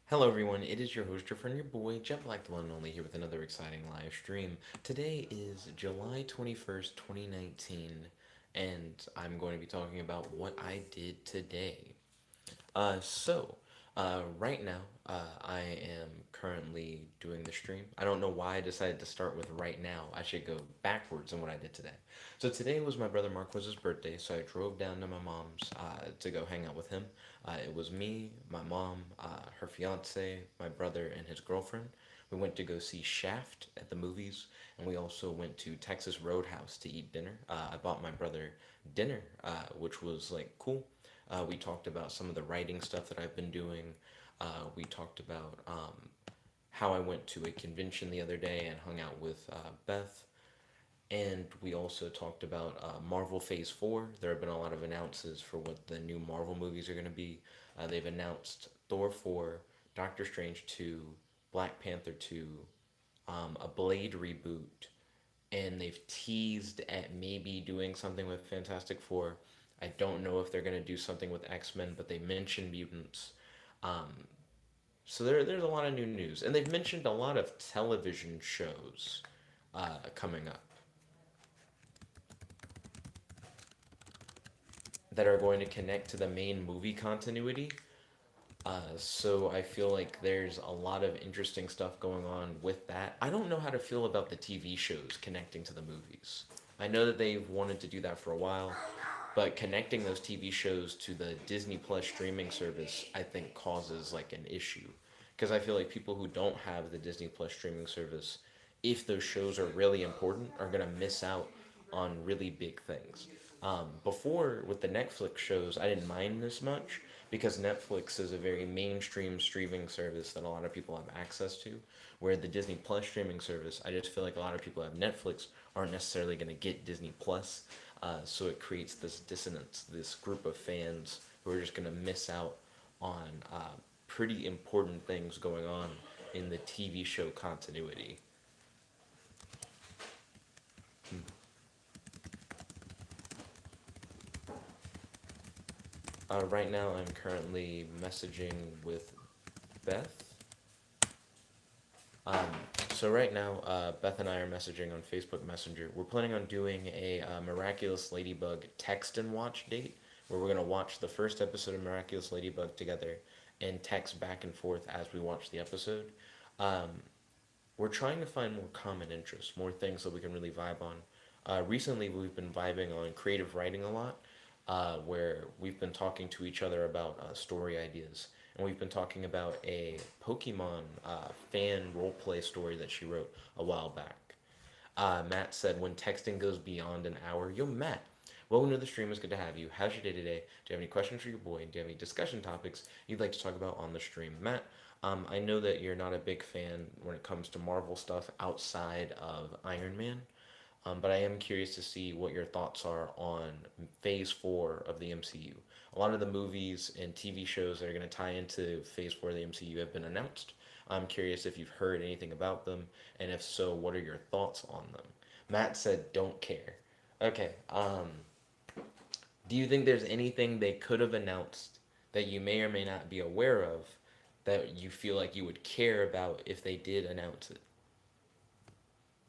Hello everyone, it is your host, your friend, your boy, Jet Black, the one and only, here with another exciting live stream. Today is July 21st, 2019, and I'm going to be talking about what I did today. Right now, I am currently doing the stream. I don't know why I decided to start with right now. I should go backwards on what I did today. So today was my brother Marquez's birthday, so I drove down to my mom's to go hang out with him. It was me, my mom, her fiance, my brother, and his girlfriend. We went to go see Shaft at the movies, and we also went to Texas Roadhouse to eat dinner. I bought my brother dinner, which was like cool. We talked about some of the writing stuff that I've been doing. We talked about how I went to a convention the other day and hung out with Beth. And we also talked about Marvel Phase 4. There have been a lot of announces for what the new Marvel movies are going to be. They've announced Thor 4, Doctor Strange 2, Black Panther 2, a Blade reboot, and they've teased at maybe doing something with Fantastic Four. I don't know if they're gonna do something with X Men, but they mentioned mutants. Um, there's a lot of new news, and they've mentioned a lot of television shows coming up that are going to connect to the main movie continuity. So I feel like there's a lot of interesting stuff going on with that. I don't know how to feel about the TV shows connecting to the movies. I know that they've wanted to do that for a while, but connecting those TV shows to the Disney Plus streaming service, I think, causes like an issue. Because I feel like people who don't have the Disney Plus streaming service, if those shows are really important, are going to miss out on really big things. Before, with the Netflix shows, I didn't mind this much because Netflix is a very mainstream streaming service that a lot of people have access to. Where the Disney Plus streaming service, I just feel like a lot of people who have Netflix aren't necessarily going to get Disney Plus. So it creates this dissonance, this group of fans who are just going to miss out on pretty important things going on in the TV show continuity. Right now, I'm currently messaging with Beth. Um, so right now, Beth and I are messaging on Facebook Messenger. We're planning on doing a Miraculous Ladybug text and watch date, where we're gonna watch the first episode of Miraculous Ladybug together, and text back and forth as we watch the episode. Um, we're trying to find more common interests, more things that we can really vibe on. Recently, we've been vibing on creative writing a lot, where we've been talking to each other about story ideas. And we've been talking about a Pokemon fan roleplay story that she wrote a while back. Matt said, when texting goes beyond an hour, yo, Matt, welcome to the stream. It's good to have you. How's your day today? Do you have any questions for your boy? Do you have any discussion topics you'd like to talk about on the stream? Matt, I know that you're not a big fan when it comes to Marvel stuff outside of Iron Man, but I am curious to see what your thoughts are on Phase 4 of the MCU. A lot of the movies and TV shows that are going to tie into Phase 4 of the MCU have been announced. I'm curious if you've heard anything about them, and if so, what are your thoughts on them? Matt said, don't care. Okay, do you think there's anything they could have announced that you may or may not be aware of that you feel like you would care about if they did announce it?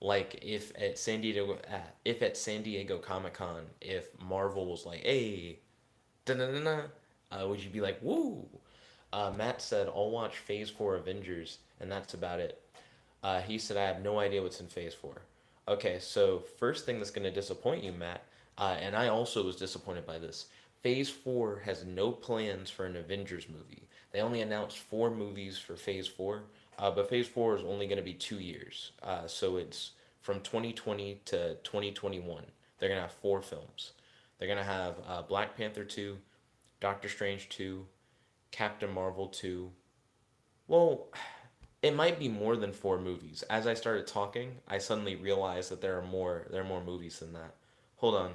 Like if at San Diego Comic Con, if Marvel was like, "Hey, da da da da," would you be like, "Woo"? Matt said, "I'll watch Phase 4 Avengers, and that's about it." He said, "I have no idea what's in Phase 4." Okay, so first thing that's gonna disappoint you, Matt, and I also was disappointed by this. Phase 4 has no plans for an Avengers movie. They only announced four movies for Phase 4, but Phase 4 is only going to be 2 years. So it's from 2020 to 2021. They're going to have four films. They're going to have Black Panther 2, Doctor Strange 2, Captain Marvel 2. Well, it might be more than four movies. As I started talking, I suddenly realized that there are more movies than that. Hold on.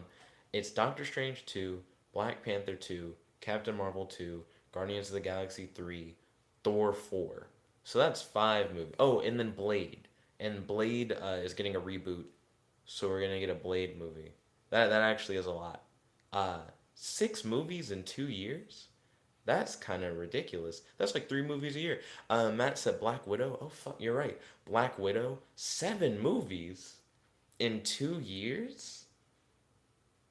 It's Doctor Strange 2, Black Panther 2, Captain Marvel 2, Guardians of the Galaxy 3, Thor 4. So that's five movies. Oh, and then Blade. And Blade is getting a reboot, so we're gonna get a Blade movie. That actually is a lot. Uh, 6 movies in 2 years? That's kind of ridiculous. That's like 3 movies a year. Matt said Black Widow. Oh fuck, you're right. Black Widow, 7 movies in 2 years.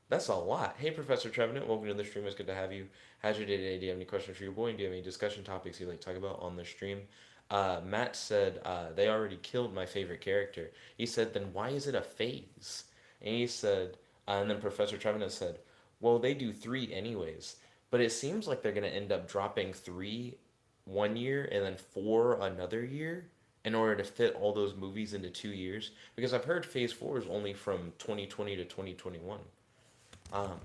That's a lot. Hey, Professor Trevenant, welcome to the stream. It's good to have you. How's your day today? Do you have any questions for your boy? And do you have any discussion topics you'd like to talk about on the stream? Matt said they already killed my favorite character. He said, then why is it a phase? And he said, and then Professor Trevenant said, well, they do 3 anyways. But it seems like they're going to end up dropping 3 1 year and then 4 another year in order to fit all those movies into 2 years. Because I've heard Phase 4 is only from 2020 to 2021. Um,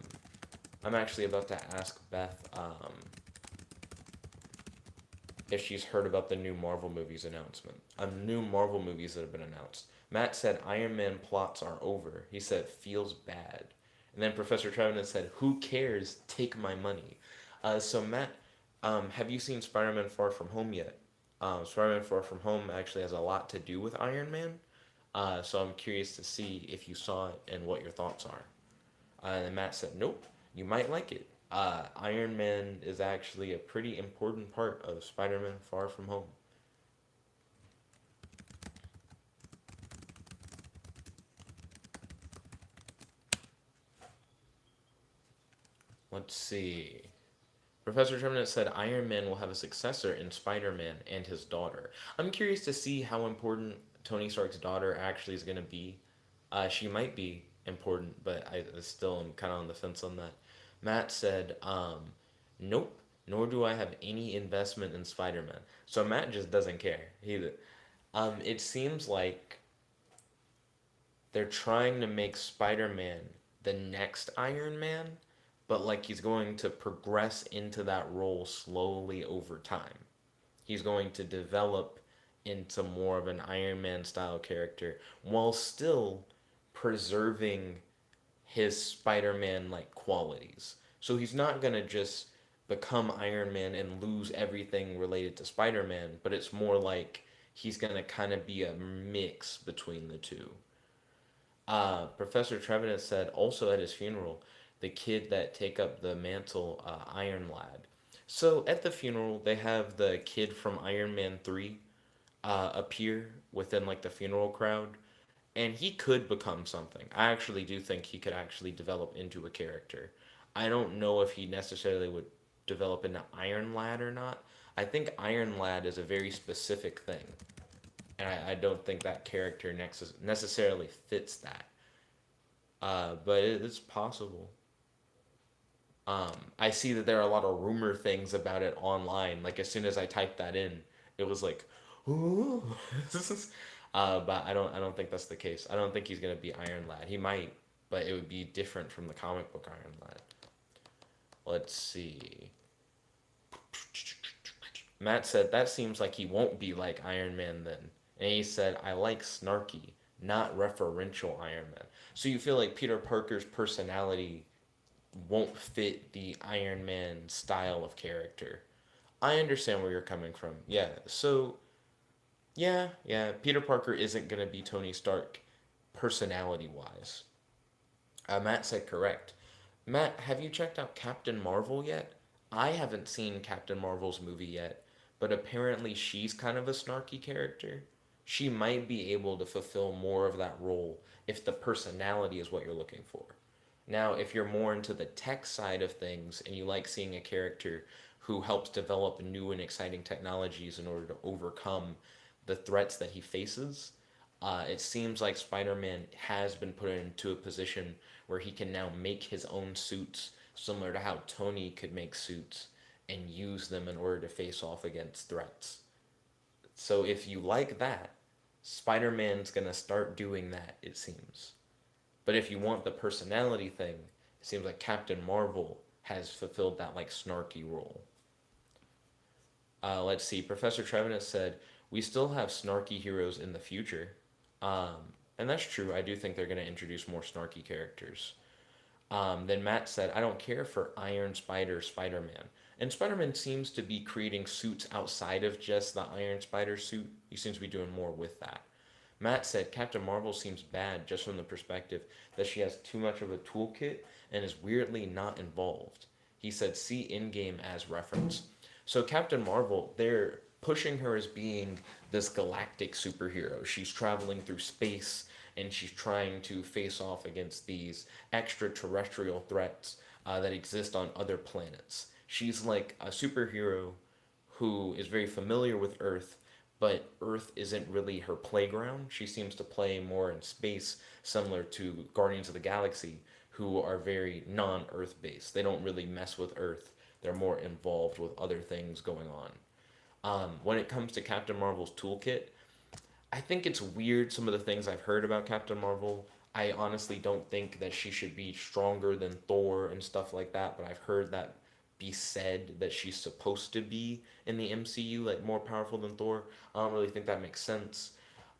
I'm actually about to ask Beth if she's heard about the new Marvel movies announcement. New Marvel movies that have been announced. Matt said Iron Man plots are over. He said feels bad. And then Professor Trevenant said, "Who cares? Take my money." So Matt, have you seen Spider-Man Far From Home yet? Spider-Man Far From Home actually has a lot to do with Iron Man. So I'm curious to see if you saw it and what your thoughts are. And Matt said, "Nope, you might like it. Iron Man is actually a pretty important part of Spider-Man Far From Home." Let's see. Professor Trevenant said Iron Man will have a successor in Spider-Man and his daughter. I'm curious to see how important Tony Stark's daughter actually is going to be. She might be important, but I still am kind of on the fence on that. Matt said, "Nope, nor do I have any investment in Spider-Man." So Matt just doesn't care. It seems like they're trying to make Spider-Man the next Iron Man, but like he's going to progress into that role slowly over time. He's going to develop into more of an Iron Man style character while still preserving his Spider-Man like qualities. So he's not going to just become Iron Man and lose everything related to Spider-Man, but it's more like he's going to kind of be a mix between the two. Professor Trevenant said also at his funeral, the kid that take up the mantle, Iron Lad. So at the funeral, they have the kid from Iron Man 3 appear within like the funeral crowd, and he could become something. I actually do think he could actually develop into a character. I don't know if he necessarily would develop into Iron Lad or not. I think Iron Lad is a very specific thing, and I don't think that character necessarily fits that. But it's possible. I see that there are a lot of rumor things about it online. Like as soon as I typed that in, it was like, ooh. But I don't think that's the case. I don't think he's gonna be Iron Lad. He might, but it would be different from the comic book Iron Lad. Let's see. Matt said that seems like he won't be like Iron Man then, and he said I like snarky, not referential Iron Man. So you feel like Peter Parker's personality won't fit the Iron Man style of character. I understand where you're coming from. Yeah. So, yeah, Peter Parker isn't going to be Tony Stark personality wise. Matt said correct. Matt, have you checked out Captain Marvel yet? I haven't seen Captain Marvel's movie yet, but apparently she's kind of a snarky character. She might be able to fulfill more of that role if the personality is what you're looking for. Now, if you're more into the tech side of things and you like seeing a character who helps develop new and exciting technologies in order to overcome the threats that he faces, it seems like Spider Man has been put into a position where he can now make his own suits, similar to how Tony could make suits and use them in order to face off against threats. So, if you like that, Spider Man's gonna start doing that, it seems. But if you want the personality thing, it seems like Captain Marvel has fulfilled that like snarky role. Let's see. Professor Trevenant said we still have snarky heroes in the future, and that's true. I do think they're going to introduce more snarky characters. Then Matt said, I don't care for Iron Spider Spider Man. And Spider Man seems to be creating suits outside of just the Iron Spider suit. He seems to be doing more with that. Matt said Captain Marvel seems bad just from the perspective that she has too much of a toolkit and is weirdly not involved. He said, see in-game as reference. So Captain Marvel, they're pushing her as being this galactic superhero. She's traveling through space and she's trying to face off against these extraterrestrial threats that exist on other planets. She's like a superhero who is very familiar with Earth, but Earth isn't really her playground. She seems to play more in space, similar to Guardians of the Galaxy, who are very non Earth based. They don't really mess with Earth, they're more involved with other things going on. When it comes to Captain Marvel's toolkit, I think it's weird some of the things I've heard about Captain Marvel. I honestly don't think that she should be stronger than Thor and stuff like that, but I've heard that be said that she's supposed to be in the MCU, like more powerful than Thor. I don't really think that makes sense.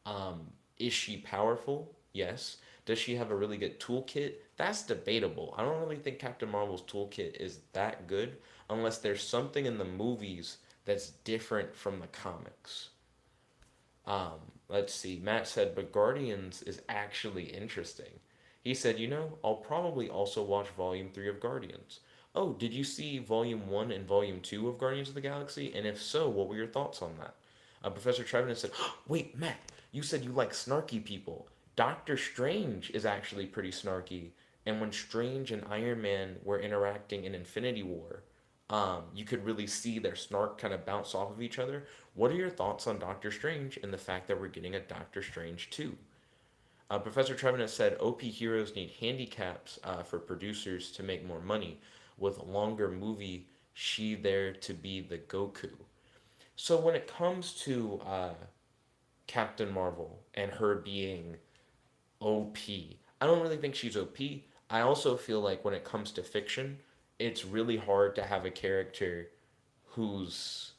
Um, is she powerful? Yes. Does she have a really good toolkit? That's debatable. I don't really think Captain Marvel's toolkit is that good unless there's something in the movies that's different from the comics. Um, let's see. Matt said, but Guardians is actually interesting. He said, I'll probably also watch Volume 3 of Guardians. Oh, did you see Volume 1 and Volume 2 of Guardians of the Galaxy? And if so, what were your thoughts on that? Professor Trevenant said, wait, Matt, you said you like snarky people. Doctor Strange is actually pretty snarky. And when Strange and Iron Man were interacting in Infinity War, you could really see their snark kind of bounce off of each other. What are your thoughts on Doctor Strange and the fact that we're getting a Doctor Strange 2? Professor Trevenant said OP heroes need handicaps for producers to make more money. With longer movie, she there to be the Goku. So when it comes to Captain Marvel and her being OP, I don't really think she's OP. I also feel like when it comes to fiction, it's really hard to have a character who's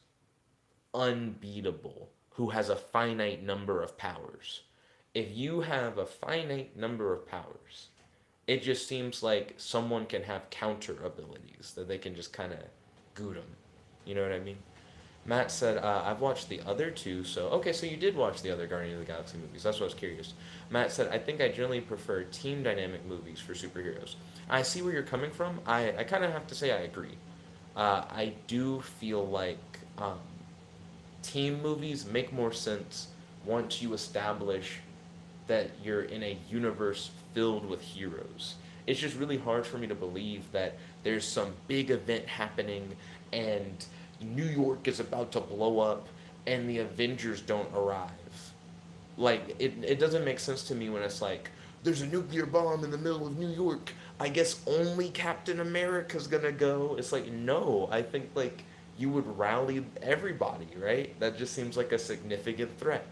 unbeatable, who has a finite number of powers. If you have a finite number of powers, it just seems like someone can have counter abilities that they can just kind of goot them. You know what I mean? Matt said, I've watched the other two, so... Okay, so you did watch the other Guardians of the Galaxy movies. That's what I was curious. Matt said, I think I generally prefer team dynamic movies for superheroes. I see where you're coming from. I kind of have to say I agree. I do feel like team movies make more sense once you establish that you're in a universe filled with heroes. It's just really hard for me to believe that there's some big event happening and New York is about to blow up and the Avengers don't arrive. Like, it doesn't make sense to me when it's like, there's a nuclear bomb in the middle of New York. I guess only Captain America's gonna go. It's like, no, I think, like, you would rally everybody, right? That just seems like a significant threat,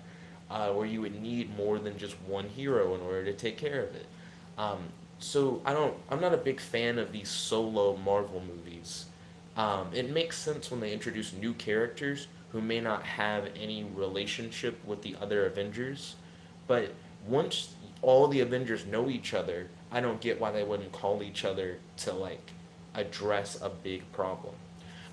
where you would need more than just one hero in order to take care of it. Um, so I'm not a big fan of these solo Marvel movies. It makes sense when they introduce new characters who may not have any relationship with the other Avengers, but once all the Avengers know each other, I don't get why they wouldn't call each other to like address a big problem.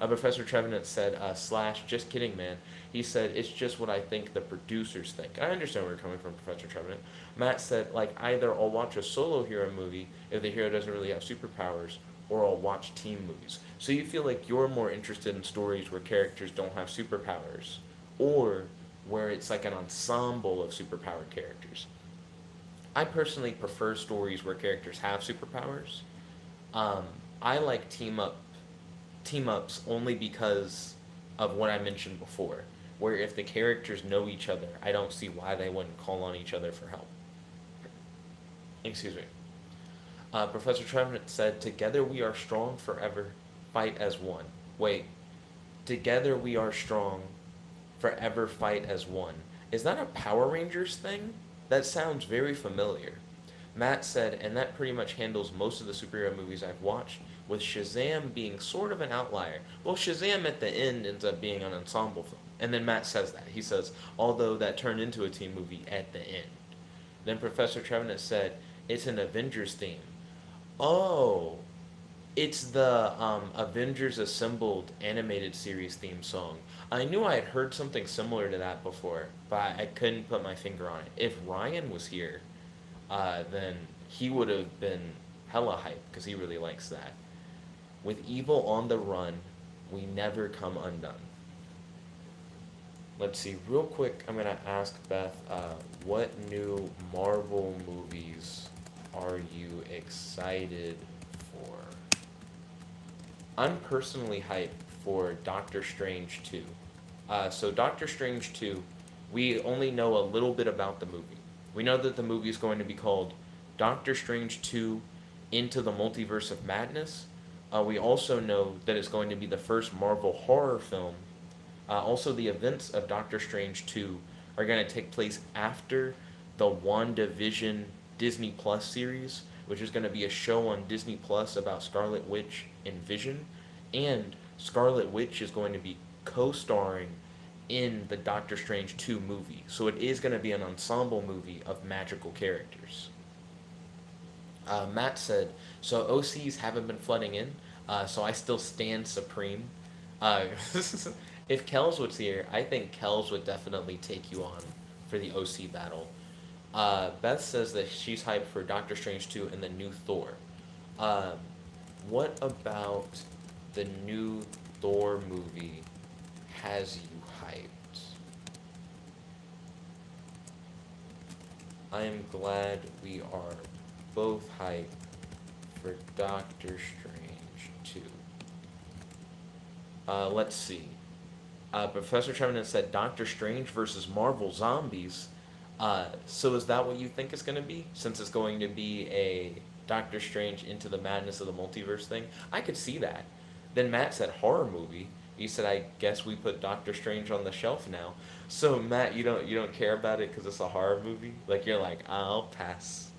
Professor Trevenant said, slash, just kidding, man. He said, it's just what I think the producers think. I understand where you're coming from, Professor Trevenant. Matt said, like, either I'll watch a solo hero movie if the hero doesn't really have superpowers, or I'll watch team movies. So you feel like you're more interested in stories where characters don't have superpowers, or where it's like an ensemble of superpowered characters. I personally prefer stories where characters have superpowers. Um, I like team ups only because of what I mentioned before, where if the characters know each other, I don't see why they wouldn't call on each other for help. Excuse me. Professor Trevor said, "Together we are strong forever, fight as one." Wait, together we are strong, forever fight as one. Is that a Power Rangers thing? That sounds very familiar. Matt said, and that pretty much handles most of the superhero movies I've watched, with Shazam being sort of an outlier. Well, Shazam at the end ends up being an ensemble film. And then Matt says that. He says, although that turned into a team movie at the end. Then Professor Trevenant said, it's an Avengers theme. Oh, it's the Avengers Assembled animated series theme song. I knew I had heard something similar to that before, but I couldn't put my finger on it. If Ryan was here, then he would have been hella hype because he really likes that. With evil on the run, we never come undone. Let's see, real quick, I'm gonna ask Beth, what new Marvel movies are you excited for? I'm personally hyped for Doctor Strange 2. So Doctor Strange 2, we only know a little bit about the movie. We know that the movie is going to be called Doctor Strange 2 Into the Multiverse of Madness. We also know that it's going to be the first Marvel horror film. Also, the events of Doctor Strange 2 are going to take place after the WandaVision Disney Plus series, which is going to be a show on Disney Plus about Scarlet Witch and Vision. And Scarlet Witch is going to be co starring in the Doctor Strange 2 movie. So it is going to be an ensemble movie of magical characters. Matt said, so OCs haven't been flooding in, so I still stand supreme. Uh, if Kells was here, I think Kells would definitely take you on for the OC battle. Beth says that she's hyped for Doctor Strange 2 and the new Thor. Um, what about the new Thor movie has you hyped? I am glad we are both hyped for Doctor Strange 2. Let's see. Professor Tremaine said Doctor Strange versus Marvel Zombies. So is that what you think it's going to be? Since it's going to be a Doctor Strange into the madness of the multiverse thing? I could see that. Then Matt said horror movie. He said, I guess we put Doctor Strange on the shelf now. So Matt, you don't care about it because it's a horror movie? Like you're like, I'll pass.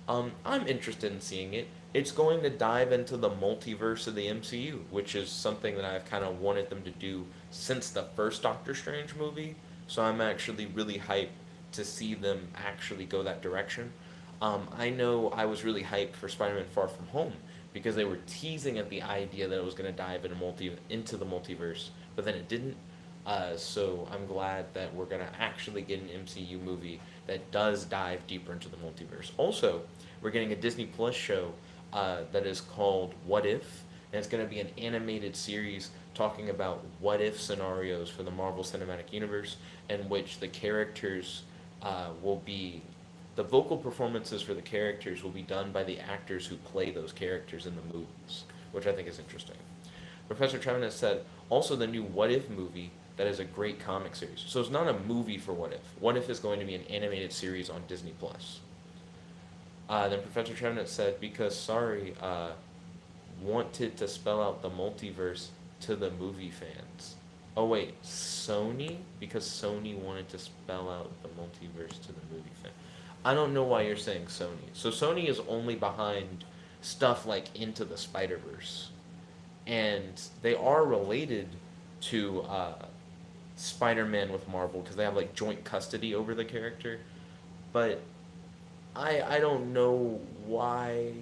I'm interested in seeing it. It's going to dive into the multiverse of the MCU, which is something that I've kind of wanted them to do since the first Doctor Strange movie. So I'm actually really hyped to see them actually go that direction. I know I was really hyped for Spider-Man Far From Home because they were teasing at the idea that it was going to dive into the multiverse, but then it didn't. So I'm glad that we're going to actually get an MCU movie that does dive deeper into the multiverse. Also, we're getting a Disney Plus show that is called What If, and it's going to be an animated series talking about what if scenarios for the Marvel Cinematic Universe, in which the characters will be the vocal performances for the characters will be done by the actors who play those characters in the movies, which I think is interesting. Professor Trevin said also the new What If movie that is a great comic series. So it's not a movie for What If. What If is going to be an animated series on Disney Plus. Then Professor Trevin said because sorry, wanted to spell out the multiverse to the movie fans. Oh wait, Sony? Because Sony wanted to spell out the multiverse to the movie fans. I don't know why you're saying Sony. So Sony is only behind stuff like Into the Spider Verse, and they are related to Spider-Man with Marvel because they have like joint custody over the character. But I don't know why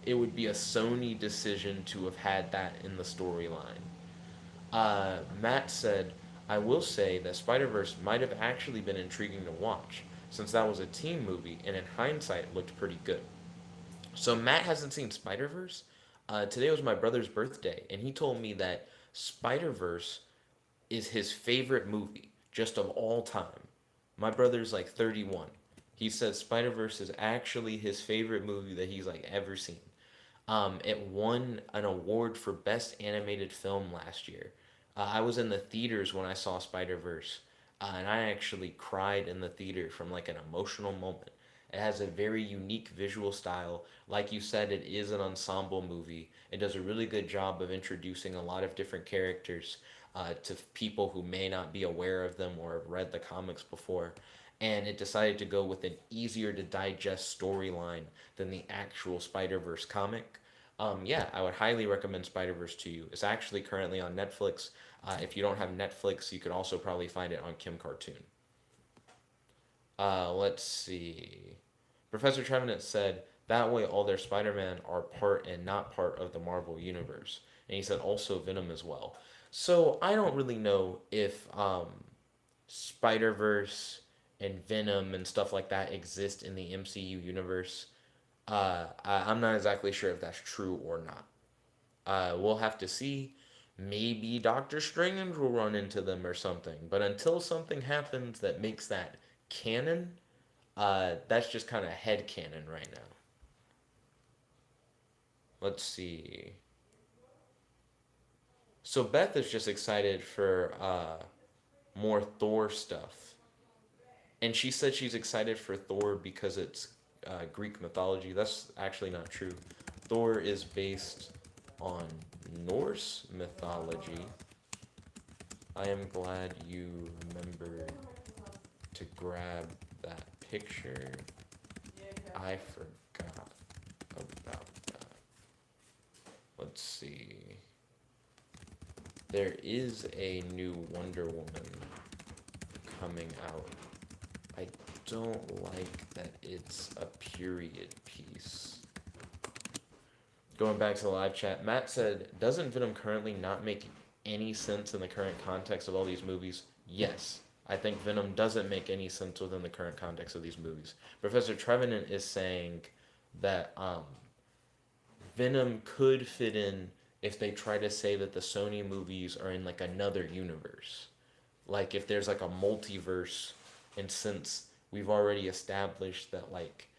it would be a Sony decision to have had that in the storyline. Matt said, I will say that Spider Verse might have actually been intriguing to watch, since that was a team movie and in hindsight looked pretty good. So Matt hasn't seen Spider Verse. Today was my brother's birthday, and he told me that Spider Verse is his favorite movie, just of all time. My brother's like 31. He says Spider Verse is actually his favorite movie that he's like ever seen. It won an award for Best Animated Film last year. I was in the theaters when I saw Spider Verse, and I actually cried in the theater from like an emotional moment. It has a very unique visual style. Like you said, it is an ensemble movie. It does a really good job of introducing a lot of different characters to people who may not be aware of them or have read the comics before. And it decided to go with an easier to digest storyline than the actual Spider Verse comic. Yeah, I would highly recommend Spider Verse to you. It's actually currently on Netflix. If you don't have Netflix, you could also probably find it on Kim Cartoon. Let's see. Professor Trevenant said that way all their Spider-Man are part and not part of the Marvel universe, and he said also Venom as well. So I don't really know if Spider Verse and Venom and stuff like that exist in the MCU universe. I'm not exactly sure if that's true or not. We'll have to see. Maybe Doctor Strange will run into them or something. But until something happens that makes that canon, that's just kind of head canon right now. Let's see. So Beth is just excited for more Thor stuff, and she said she's excited for Thor because it's Greek mythology. That's actually not true. Thor is based on Norse mythology. I am glad you remembered to grab that picture. I forgot about that. Let's see. There is a new Wonder Woman coming out. I don't like that it's a period piece. Going back to the live chat, Matt said, doesn't Venom currently not make any sense in the current context of all these movies? Yes. I think Venom doesn't make any sense within the current context of these movies. Professor Trevenant is saying that Venom could fit in if they try to say that the Sony movies are in like another universe. Like if there's like a multiverse, and since we've already established that like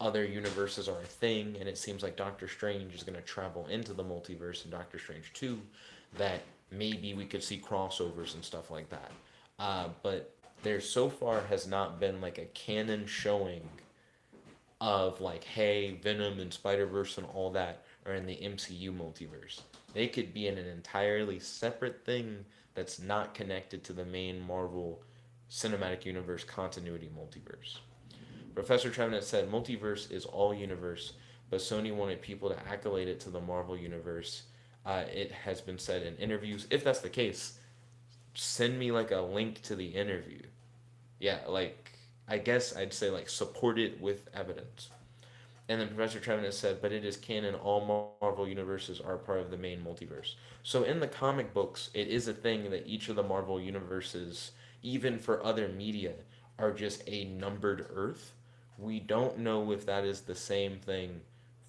other universes are a thing, and it seems like Doctor Strange is going to travel into the multiverse in Doctor Strange 2, that maybe we could see crossovers and stuff like that. But there so far has not been like a canon showing of like, hey, Venom and Spider Verse and all that are in the MCU multiverse. They could be in an entirely separate thing that's not connected to the main Marvel Cinematic Universe continuity multiverse. Professor Trevenant said multiverse is all universe, but Sony wanted people to accolade it to the Marvel universe. It has been said in interviews. If that's the case, send me like a link to the interview. Yeah, like I guess I'd say like support it with evidence. And then Professor Trevenant said, but it is canon. All Marvel universes are part of the main multiverse. So in the comic books, it is a thing that each of the Marvel universes, even for other media, are just a numbered Earth. We don't know if that is the same thing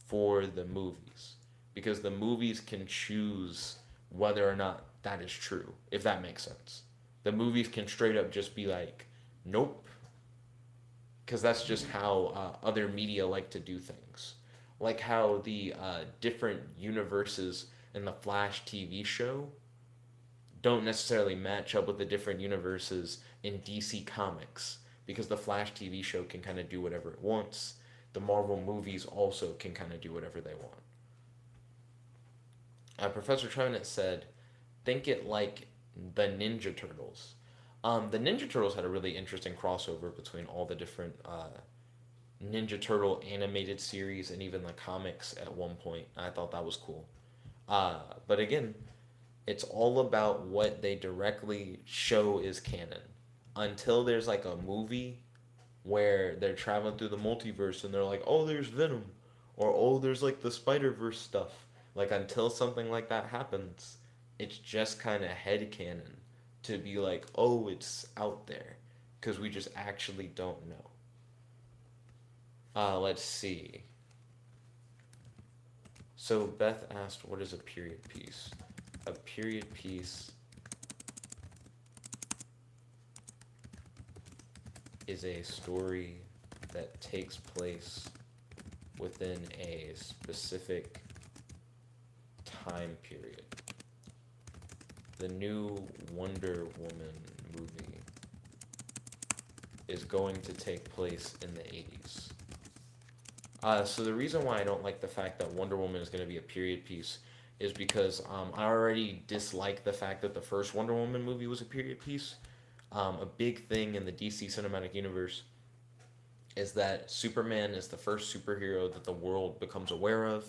for the movies, because the movies can choose whether or not that is true, if that makes sense. The movies can straight up just be like, nope, because that's just how other media like to do things. Like how the different universes in the Flash TV show don't necessarily match up with the different universes in DC Comics, because the Flash TV show can kind of do whatever it wants. The Marvel movies also can kind of do whatever they want. Professor Trevenant said, think it like the Ninja Turtles. The Ninja Turtles had a really interesting crossover between all the different Ninja Turtle animated series and even the comics at one point. I thought that was cool. But again, it's all about what they directly show is canon. Until there's like a movie where they're traveling through the multiverse and they're like, oh, there's Venom, or oh, there's like the Spider Verse stuff. Like until something like that happens, it's just kind of head canon to be like, oh, it's out there, because we just actually don't know. Let's see. So Beth asked, what is a period piece? A period piece is a story that takes place within a specific time period. The new Wonder Woman movie is going to take place in the 80s. So the reason why I don't like the fact that Wonder Woman is going to be a period piece is because I already dislike the fact that the first Wonder Woman movie was a period piece. A big thing in the DC Cinematic Universe is that Superman is the first superhero that the world becomes aware of.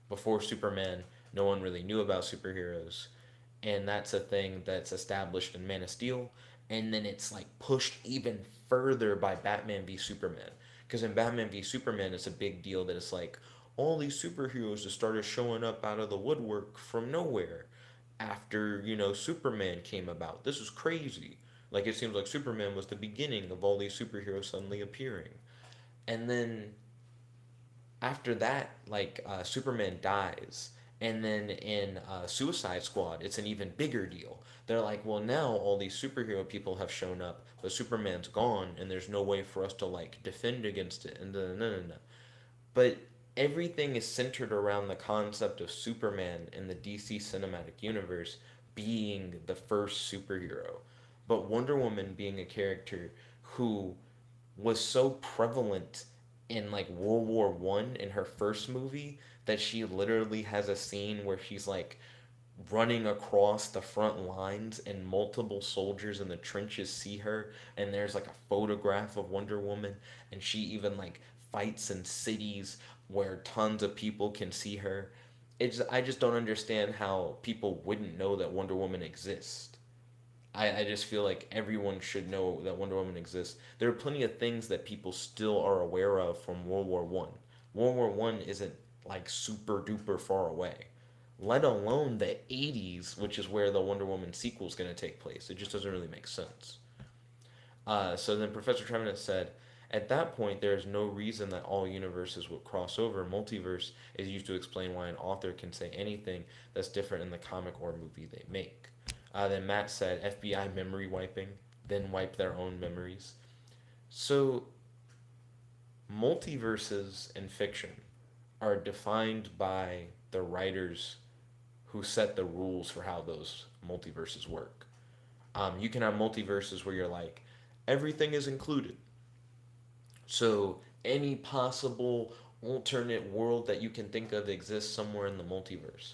Before Superman, no one really knew about superheroes. And that's a thing that's established in Man of Steel. And then it's like pushed even further by Batman v Superman. Because in Batman v Superman, it's a big deal that it's like all these superheroes just started showing up out of the woodwork from nowhere after, Superman came about. This is crazy. Like it seems like Superman was the beginning of all these superheroes suddenly appearing. And then after that, like Superman dies, And then in Suicide Squad, it's an even bigger deal. They're like, well, now all these superhero people have shown up, but Superman's gone, and there's no way for us to like defend against it. And no. But everything is centered around the concept of Superman in the DC cinematic universe being the first superhero. But Wonder Woman being a character who was so prevalent in like World War One in her first movie that she literally has a scene where she's like running across the front lines and multiple soldiers in the trenches see her, and there's like a photograph of Wonder Woman, and she even like fights in cities where tons of people can see her. I just don't understand how people wouldn't know that Wonder Woman exists. I just feel like everyone should know that Wonder Woman exists. There are plenty of things that people still are aware of from World War One. World War One isn't like super duper far away, let alone the 80s, which is where the Wonder Woman sequel is going to take place. It just doesn't really make sense. So then Professor Trevenant said, at that point, there is no reason that all universes would cross over. Multiverse is used to explain why an author can say anything that's different in the comic or movie they make. Then Matt said, FBI memory wiping, then wipe their own memories. So, multiverses in fiction are defined by the writers who set the rules for how those multiverses work. You can have multiverses where you're like, everything is included. So any possible alternate world that you can think of exists somewhere in the multiverse.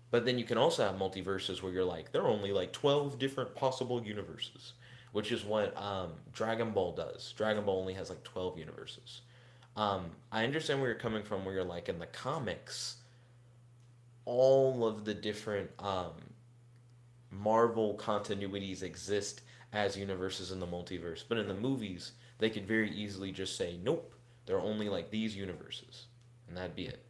But then you can also have multiverses where you're like, there are only like 12 different possible universes, which is what Dragon Ball does. Dragon Ball only has like 12 universes. I understand where you're coming from, where you're like, in the comics, all of the different Marvel continuities exist as universes in the multiverse. But in the movies, they could very easily just say, nope, there are only like these universes. And that'd be it.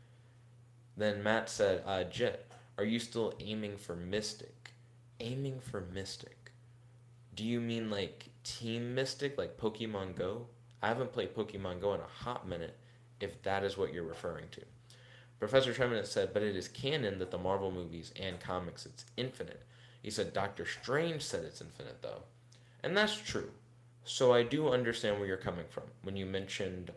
Then Matt said, Jet, are you still aiming for Mystic? Aiming for Mystic? Do you mean like Team Mystic, like Pokemon Go? I haven't played Pokemon Go in a hot minute, if that is what you're referring to. Professor Trevenant said, but it is canon that the Marvel movies and comics, it's infinite. He said Doctor Strange said it's infinite, though. And that's true. So I do understand where you're coming from when you mentioned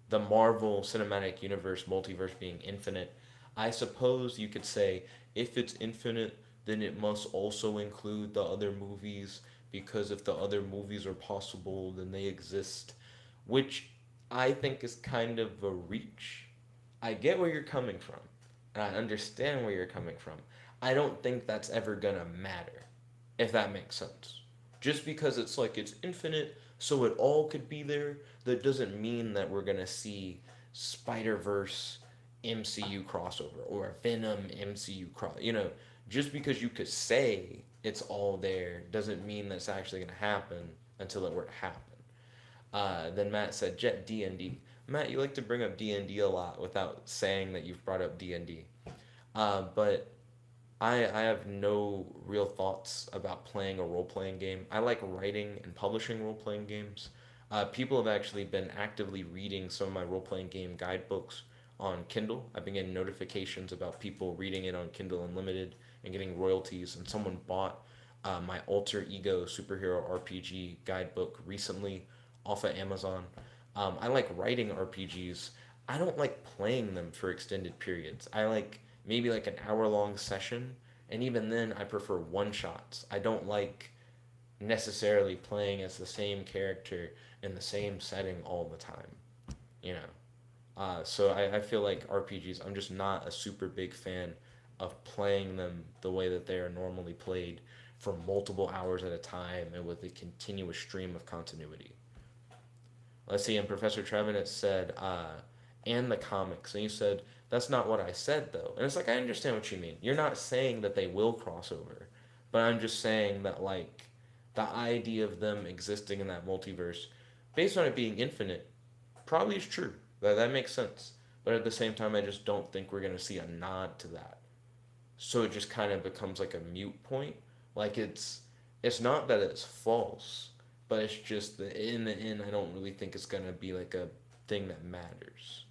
the Marvel Cinematic Universe multiverse being infinite. I suppose you could say if it's infinite, then it must also include the other movies, because if the other movies are possible, then they exist, which I think is kind of a reach. I get where you're coming from, and I understand where you're coming from. I don't think that's ever gonna matter, if that makes sense. Just because it's like it's infinite, so it all could be there, that doesn't mean that we're gonna see Spider Verse MCU crossover or a Venom MCU cross. Just because you could say it's all there doesn't mean that's actually gonna happen until it were to happen. Then Matt said Jet D&D. Matt, you like to bring up D&D a lot without saying that you've brought up D&D. But I have no real thoughts about playing a role playing game. I like writing and publishing role playing games. People have actually been actively reading some of my role playing game guidebooks on Kindle. I've been getting notifications about people reading it on Kindle Unlimited and getting royalties. And someone bought my Alter Ego Superhero RPG guidebook recently off of Amazon. I like writing RPGs. I don't like playing them for extended periods. I like maybe like an hour long session, and even then, I prefer one shots. I don't like necessarily playing as the same character in the same setting all the time, you know. So I feel like RPGs, I'm just not a super big fan of playing them the way that they are normally played for multiple hours at a time and with a continuous stream of continuity. Let's see, and Professor Trevenant said, and the comics. And you said, that's not what I said, though. And it's like, I understand what you mean. You're not saying that they will cross over, but I'm just saying that, like, the idea of them existing in that multiverse, based on it being infinite, probably is true. That makes sense. But at the same time, I just don't think we're going to see a nod to that. So it just kind of becomes like a mute point. Like, it's not that it's false, but it's just that in the end, I don't really think it's going to be like a thing that matters.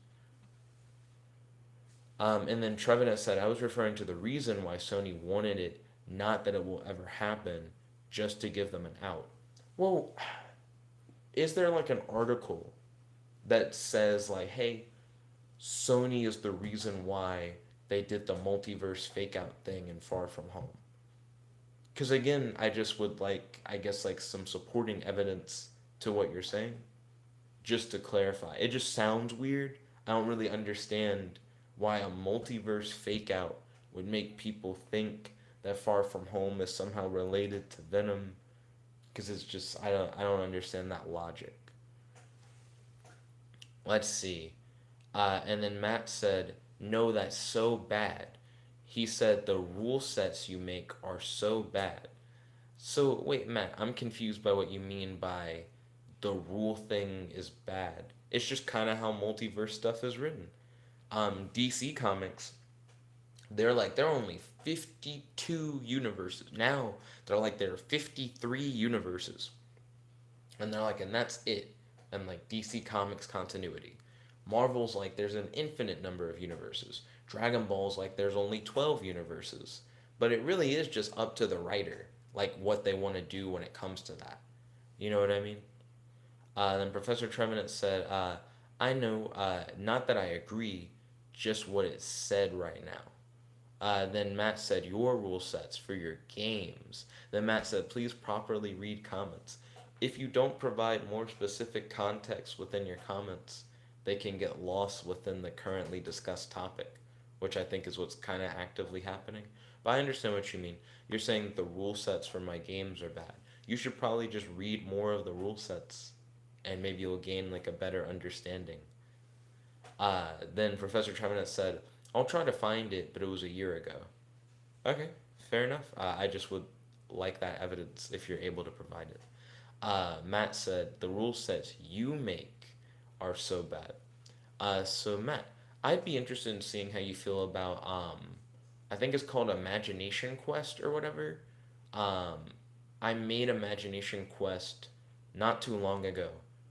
And then Trevinet said, I was referring to the reason why Sony wanted it, not that it will ever happen, just to give them an out. Well, is there like an article that says, like, hey, Sony is the reason why they did the multiverse fake out thing in Far From Home? Because again, I just would like, I guess, like some supporting evidence to what you're saying, just to clarify. It just sounds weird. I don't really understand why a multiverse fake out would make people think that Far From Home is somehow related to Venom. Because it's just, I don't understand that logic. Let's see. And then Matt said, no, that's so bad. He said the rule sets you make are so bad. So, wait, Matt, I'm confused by what you mean by the rule thing is bad. It's just kind of how multiverse stuff is written. DC Comics, they're only 52 universes. Now, there are 53 universes. And they're like, and that's it. And like DC Comics continuity. Marvel's like, there's an infinite number of universes. Dragon Ball's like, there's only 12 universes. But it really is just up to the writer, like what they want to do when it comes to that. You know what I mean? Then Professor Trevenant said, I know, not that I agree, just what it said right now. Then Matt said, your rule sets for your games. Then Matt said, please properly read comments. If you don't provide more specific context within your comments, they can get lost within the currently discussed topic, which I think is what's kind of actively happening. But I understand what you mean. You're saying that the rule sets for my games are bad. You should probably just read more of the rule sets, and maybe you'll gain like a better understanding. Then Professor Trevenant said, I'll try to find it, but it was a year ago. Okay, fair enough. I just would like that evidence if you're able to provide it. Matt said, the rule sets you make are so bad. So Matt, I'd be interested in seeing how you feel about, I think it's called Imagination Quest or whatever. Um, I made Imagination Quest not too long ago.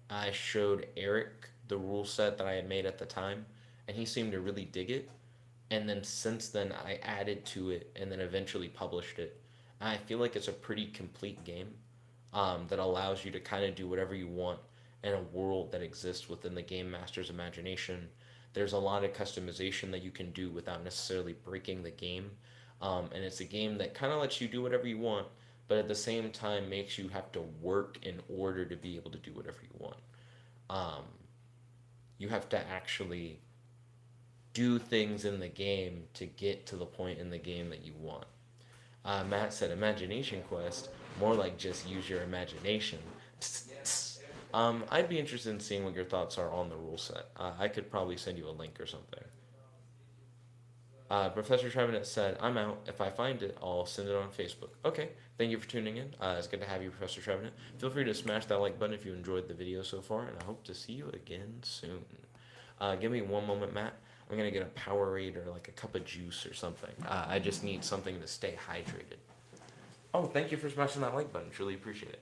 I showed Eric the rule set that I had made at the time, and he seemed to really dig it. And then since then, I added to it and then eventually published it. I feel like it's a pretty complete game, that allows you to kind of do whatever you want in a world that exists within the game master's imagination. There's a lot of customization that you can do without necessarily breaking the game. And it's a game that kind of lets you do whatever you want, but at the same time makes you have to work in order to be able to do whatever you want. Um, you have to actually do things in the game to get to the point in the game that you want. Matt said Imagination Quest, more like just use your imagination. I'd be interested in seeing what your thoughts are on the rule set. I could probably send you a link or something. Professor Trevenant said, I'm out. If I find it, I'll send it on Facebook. Okay, thank you for tuning in. It's good to have you, Professor Trevenant. Feel free to smash that like button if you enjoyed the video so far, and I hope to see you again soon. Give me one moment, Matt. I'm gonna get a Powerade or like a cup of juice or something. I just need something to stay hydrated. Oh, thank you for smashing that like button. Truly appreciate it.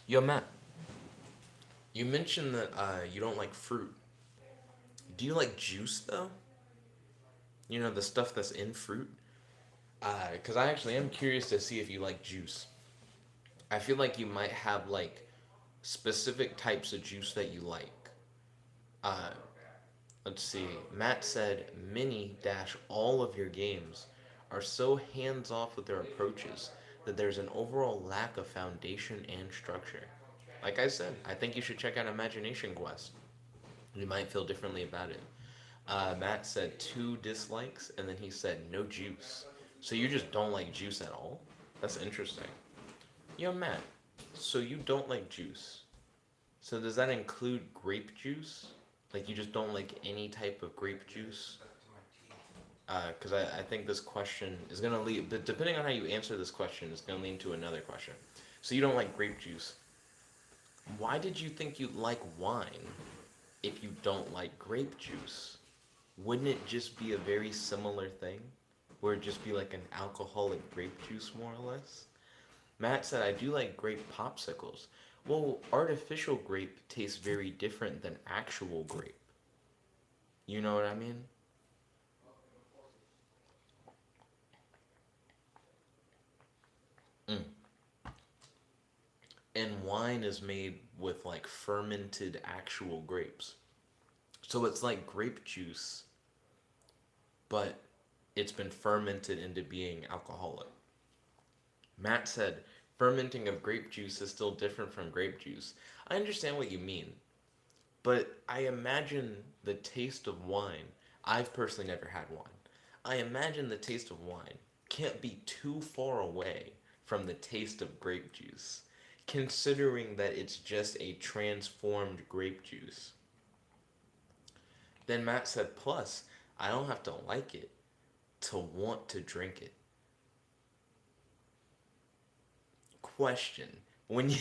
Yo, Matt, you mentioned that you don't like fruit. Do you like juice though? You know, the stuff that's in fruit? Because I actually am curious to see if you like juice. I feel like you might have like specific types of juice that you like. Uh, let's see. Matt said many dash all of your games are so hands off with their approaches that there's an overall lack of foundation and structure. Like I said, I think you should check out Imagination Quest. You might feel differently about it. Matt said 2 dislikes, and then he said no juice. So you just don't like juice at all? That's interesting. Yo, Matt, so you don't like juice. So does that include grape juice? Like you just don't like any type of grape juice? Because I think this question is going to lead, but depending on how you answer this question, it's going to lead to another question. So you don't like grape juice. Why did you think you'd like wine if you don't like grape juice? Wouldn't it just be a very similar thing? Where it'd just be like an alcoholic grape juice, more or less? Matt said, I do like grape popsicles. Well, artificial grape tastes very different than actual grape. You know what I mean? Mm. And wine is made with like fermented actual grapes. So it's like grape juice, but it's been fermented into being alcoholic. Matt said, fermenting of grape juice is still different from grape juice. I understand what you mean, but I imagine the taste of wine. I've personally never had wine. I imagine the taste of wine can't be too far away from the taste of grape juice, considering that it's just a transformed grape juice. Then Matt said, plus, I don't have to like it to want to drink it. Question. When you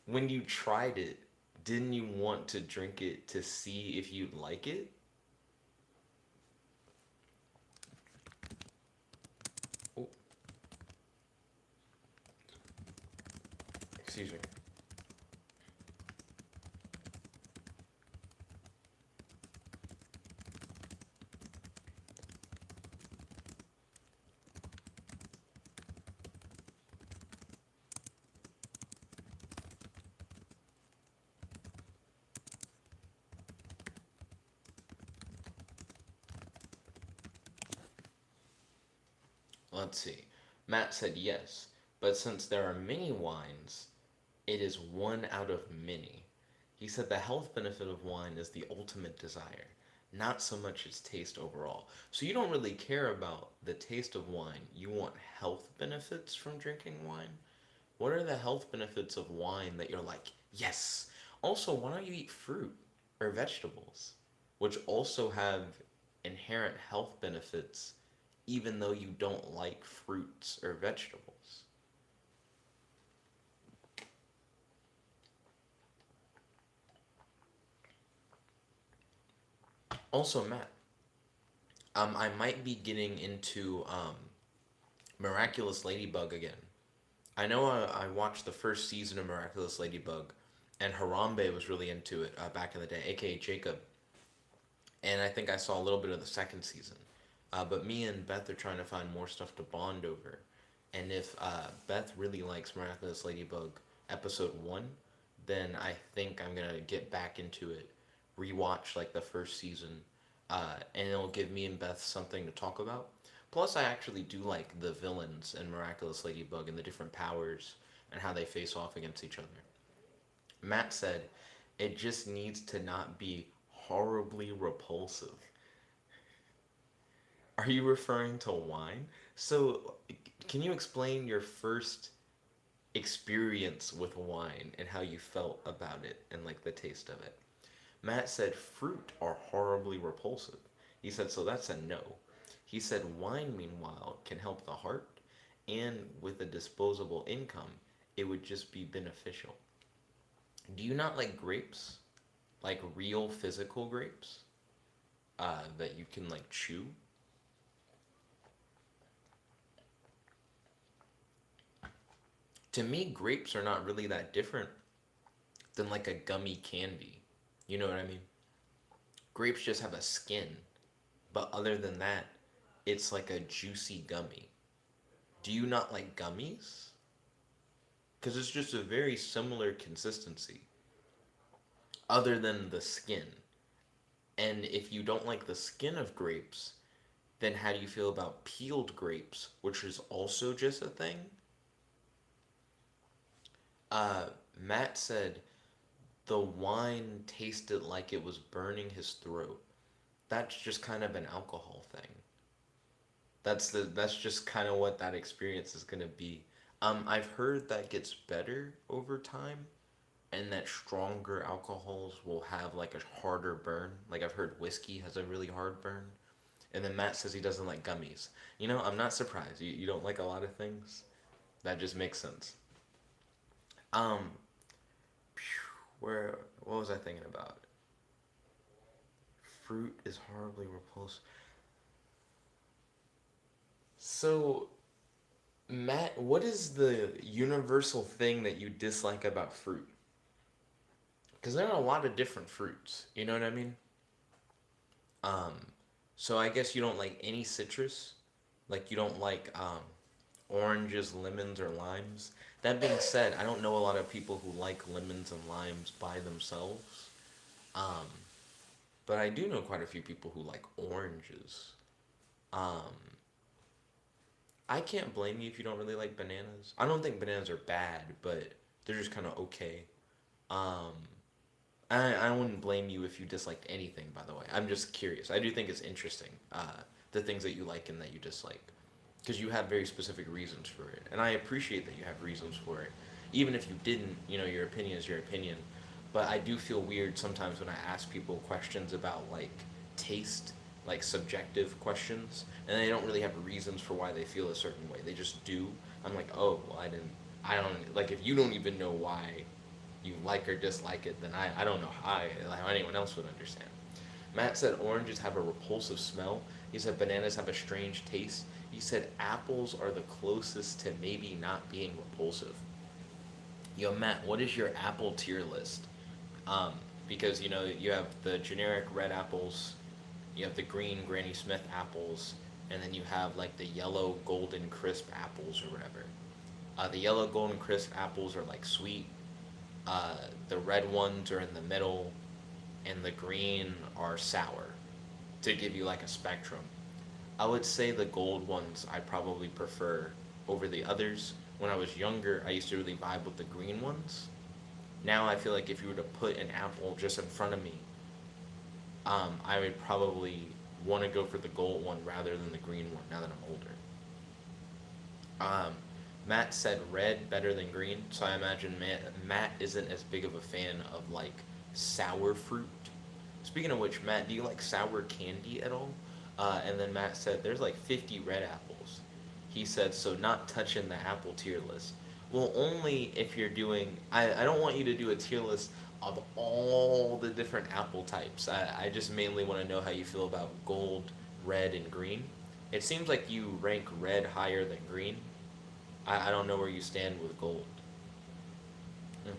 when you tried it, didn't you want to drink it to see if you'd like it? Oh, excuse me. Let's see. Matt said yes, but since there are many wines, it is one out of many. He said the health benefit of wine is the ultimate desire, not so much its taste overall. So you don't really care about the taste of wine. You want health benefits from drinking wine? What are the health benefits of wine that you're like, yes? Also, why don't you eat fruit or vegetables, which also have inherent health benefits, even though you don't like fruits or vegetables? Also, Matt, I might be getting into Miraculous Ladybug again. I know I watched the first season of Miraculous Ladybug, and Harambe was really into it back in the day, aka Jacob. And I think I saw a little bit of the second season. But me and Beth are trying to find more stuff to bond over. And if Beth really likes Miraculous Ladybug episode 1, then I think I'm going to get back into it, rewatch like the first season, and it'll give me and Beth something to talk about. Plus, I actually do like the villains in Miraculous Ladybug and the different powers and how they face off against each other. Matt said, it just needs to not be horribly repulsive. Are you referring to wine? So, can you explain your first experience with wine and how you felt about it and like the taste of it? Matt said fruit are horribly repulsive. He said, so that's a no. He said wine, meanwhile, can help the heart, and with a disposable income, it would just be beneficial. Do you not like grapes? Like real physical grapes? That you can like chew? To me, grapes are not really that different than like a gummy candy. You know what I mean? Grapes just have a skin, but other than that, it's like a juicy gummy. Do you not like gummies? Because it's just a very similar consistency, other than the skin. And if you don't like the skin of grapes, then how do you feel about peeled grapes, which is also just a thing? Uh, Matt said the wine tasted like it was burning his throat. that's just kind of an alcohol thing. That's just kind of what that experience is gonna be. I've heard that gets better over time, and that stronger alcohols will have like a harder burn. Like I've heard whiskey has a really hard burn. And then Matt says he doesn't like gummies. You know, I'm not surprised. You don't like a lot of things. That just makes sense. Um, where what was I thinking about? Fruit is horribly repulsive. So, Matt, what is the universal thing that you dislike about fruit? Because there are a lot of different fruits. You know what I mean? Um, so I guess you don't like any citrus. Like you don't like oranges, lemons, or limes. That being said, I don't know a lot of people who like lemons and limes by themselves. Um, but I do know quite a few people who like oranges. Um, I can't blame you if you don't really like bananas. I don't think bananas are bad, but they're just kind of okay. Um, I wouldn't blame you if you disliked anything, by the way. I'm just curious. I do think it's interesting, the things that you like and that you dislike. Because you have very specific reasons for it. And I appreciate that you have reasons for it. Even if you didn't, your opinion is your opinion. But I do feel weird sometimes when I ask people questions about, like, taste, like subjective questions, and they don't really have reasons for why they feel a certain way. They just do. I'm like, oh, well, I don't, like, if you don't even know why you like or dislike it, then I don't know how anyone else would understand. Matt said oranges have a repulsive smell. He said bananas have a strange taste. He said apples are the closest to maybe not being repulsive. Yo, Matt, what is your apple tier list? Um, because you have the generic red apples, you have the green Granny Smith apples, and then you have like the yellow golden crisp apples or whatever. The yellow golden crisp apples are like sweet. The red ones are in the middle, and the green are sour. To give you like a spectrum, I would say the gold ones I probably prefer over the others. When I was younger, I used to really vibe with the green ones. Now I feel like if you were to put an apple just in front of me, I would probably want to go for the gold one rather than the green one now that I'm older. Um, Matt said red better than green, so I imagine Matt isn't as big of a fan of like sour fruit. Speaking of which, Matt, do you like sour candy at all? And then Matt said there's like 50 red apples. He said, so not touching the apple tier list. Well, only if you're doing. I don't want you to do a tier list of all the different apple types. I just mainly want to know how you feel about gold, red, and green. It seems like you rank red higher than green. I don't know where you stand with gold. Hmm.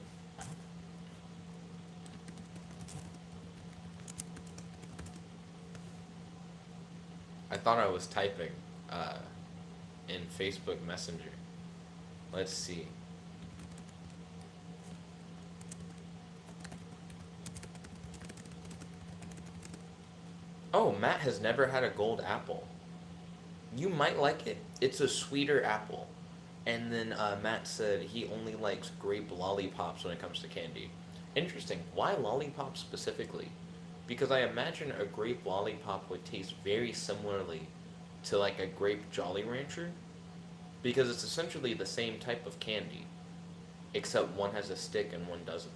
I thought I was typing uh, in Facebook Messenger. Let's see. Oh, Matt has never had a gold apple. You might like it. It's a sweeter apple. And then Matt said he only likes grape lollipops when it comes to candy. Interesting. Why lollipops specifically? Because I imagine a grape lollipop would taste very similarly to like a grape Jolly Rancher. Because it's essentially the same type of candy, except one has a stick and one doesn't.